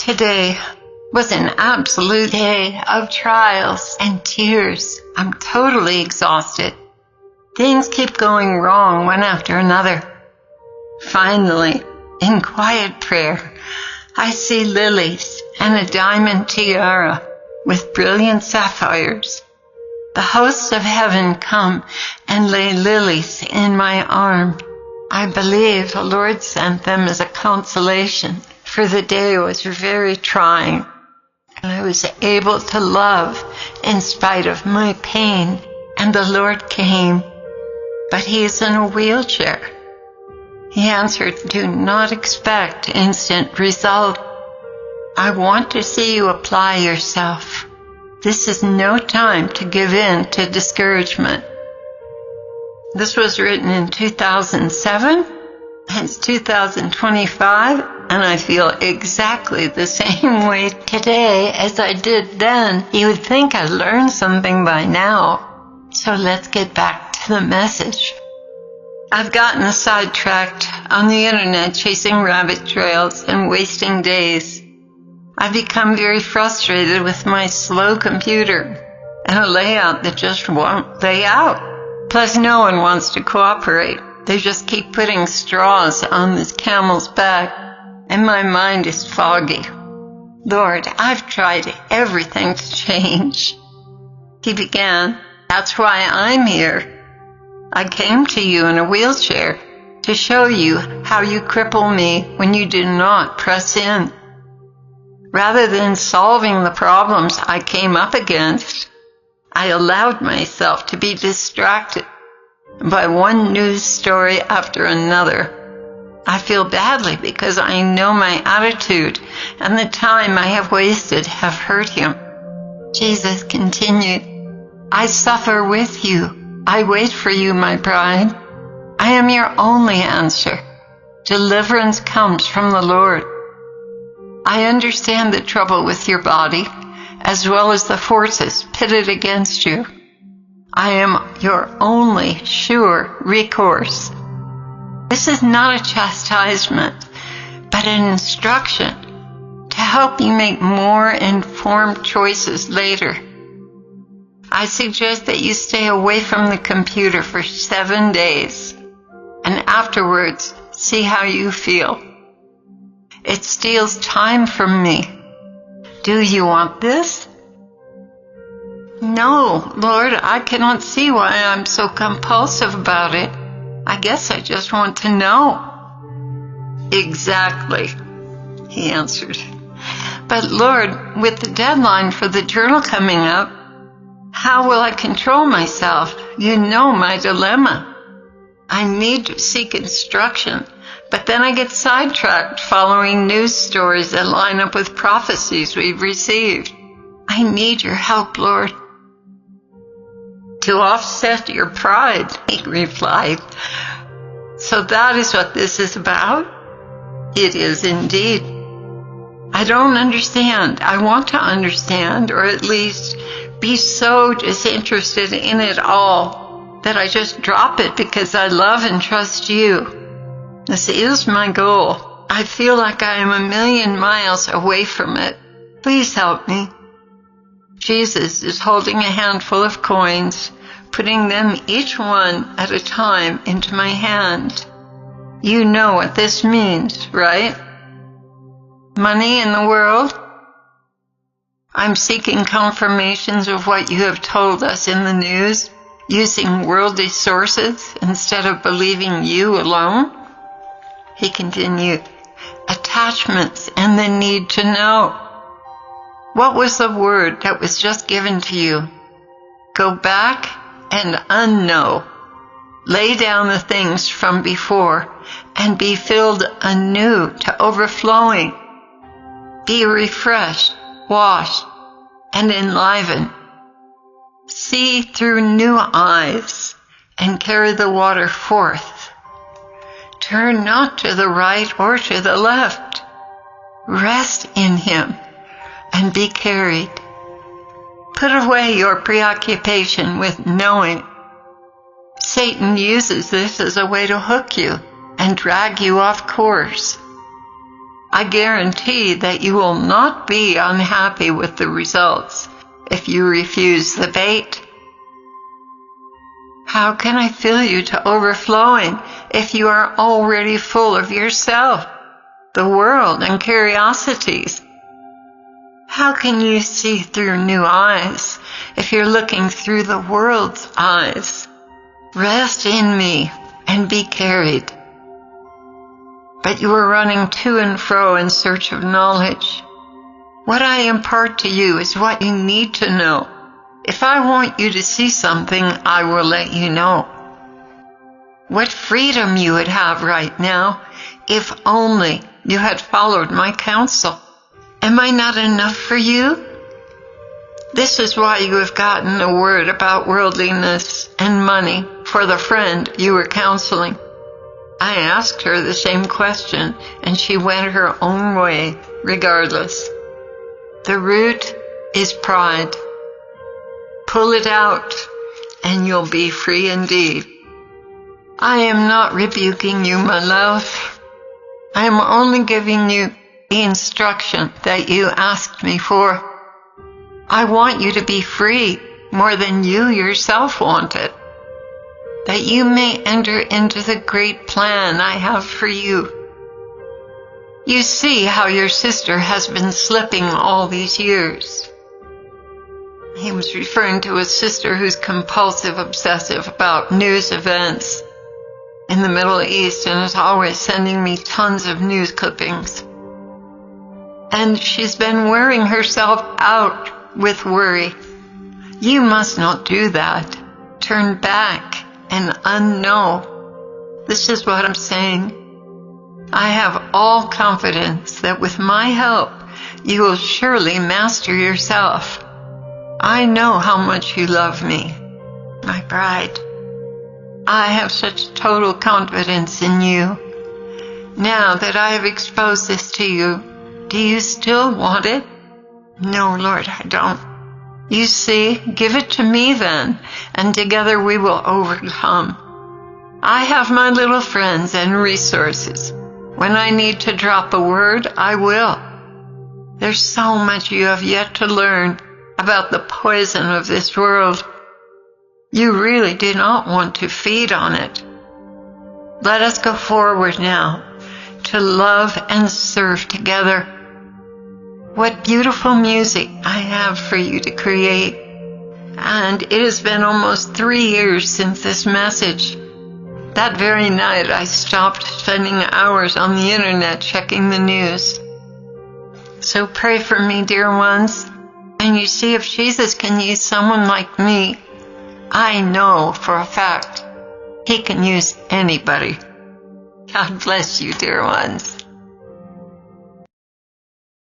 Today was an absolute day of trials and tears. I'm totally exhausted. Things keep going wrong one after another. Finally, in quiet prayer, I see lilies and a diamond tiara with brilliant sapphires. The hosts of heaven come and lay lilies in my arm. I believe the Lord sent them as a consolation, for the day was very trying. I was able to love in spite of my pain, and the Lord came, but He is in a wheelchair. He answered, "Do not expect instant result. I want to see you apply yourself. This is no time to give in to discouragement." This was written in 2007. It's 2025, and I feel exactly the same way today as I did then. You would think I learned something by now. So let's get back to the message. I've gotten sidetracked on the internet chasing rabbit trails and wasting days. I've become very frustrated with my slow computer and a layout that just won't lay out. Plus, no one wants to cooperate. They just keep putting straws on this camel's back, and my mind is foggy. Lord, I've tried everything to change. He began, "That's why I'm here. I came to you in a wheelchair to show you how you cripple me when you do not press in. Rather than solving the problems I came up against, I allowed myself to be distracted by one news story after another. I feel badly because I know my attitude and the time I have wasted have hurt Him." Jesus continued, "I suffer with you. I wait for you, my bride. I am your only answer. Deliverance comes from the Lord. I understand the trouble with your body, as well as the forces pitted against you. I am your only sure recourse. This is not a chastisement, but an instruction to help you make more informed choices later. I suggest that you stay away from the computer for 7 days, and afterwards see how you feel. It steals time from me. Do you want this?" "No, Lord, I cannot see why I'm so compulsive about it. I guess I just want to know." "Exactly," he answered. "But Lord, with the deadline for the journal coming up, how will I control myself? You know my dilemma. I need to seek instruction, but then I get sidetracked following news stories that line up with prophecies we've received. I need your help, Lord." "To offset your pride," he replied. "So that is what this is about?" "It is indeed. I don't understand. I want to understand, or at least be so disinterested in it all that I just drop it because I love and trust you. This is my goal. I feel like I am a million miles away from it. Please help me." Jesus is holding a handful of coins, putting them each one at a time into my hand. You know what this means, right? Money in the world? I'm seeking confirmations of what you have told us in the news, using worldly sources instead of believing you alone. He continued, "Attachments and the need to know. What was the word that was just given to you? Go back and unknow. Lay down the things from before and be filled anew to overflowing. Be refreshed, washed, and enlivened. See through new eyes and carry the water forth. Turn not to the right or to the left. Rest in Him and be carried. Put away your preoccupation with knowing. Satan uses this as a way to hook you and drag you off course. I guarantee that you will not be unhappy with the results if you refuse the bait. How can I fill you to overflowing if you are already full of yourself, the world, and curiosities? How can you see through new eyes if you're looking through the world's eyes? Rest in me and be carried. But you are running to and fro in search of knowledge. What I impart to you is what you need to know. If I want you to see something, I will let you know. What freedom you would have right now if only you had followed my counsel. Am I not enough for you? This is why you have gotten a word about worldliness and money for the friend you were counseling. I asked her the same question, and she went her own way regardless. The root is pride. Pull it out, and you'll be free indeed. I am not rebuking you, my love. I am only giving you the instruction that you asked me for. I want you to be free more than you yourself want it, that you may enter into the great plan I have for you. You see how your sister has been slipping all these years. He was referring to a sister who's compulsive, obsessive about news events in the Middle East and is always sending me tons of news clippings. And she's been wearing herself out with worry. You must not do that. Turn back and unknow. This is what I'm saying. I have all confidence that with my help, you will surely master yourself. I know how much you love me, my bride. I have such total confidence in you. Now that I have exposed this to you, do you still want it? No, Lord, I don't. You see, give it to me then, and together we will overcome. I have my little friends and resources. When I need to drop a word, I will. There's so much you have yet to learn about the poison of this world. You really do not want to feed on it. Let us go forward now to love and serve together. What beautiful music I have for you to create. And it has been almost 3 years since this message. That very night I stopped spending hours on the internet checking the news. So pray for me, dear ones, and you see if Jesus can use someone like me. I know for a fact he can use anybody. God bless you, dear ones.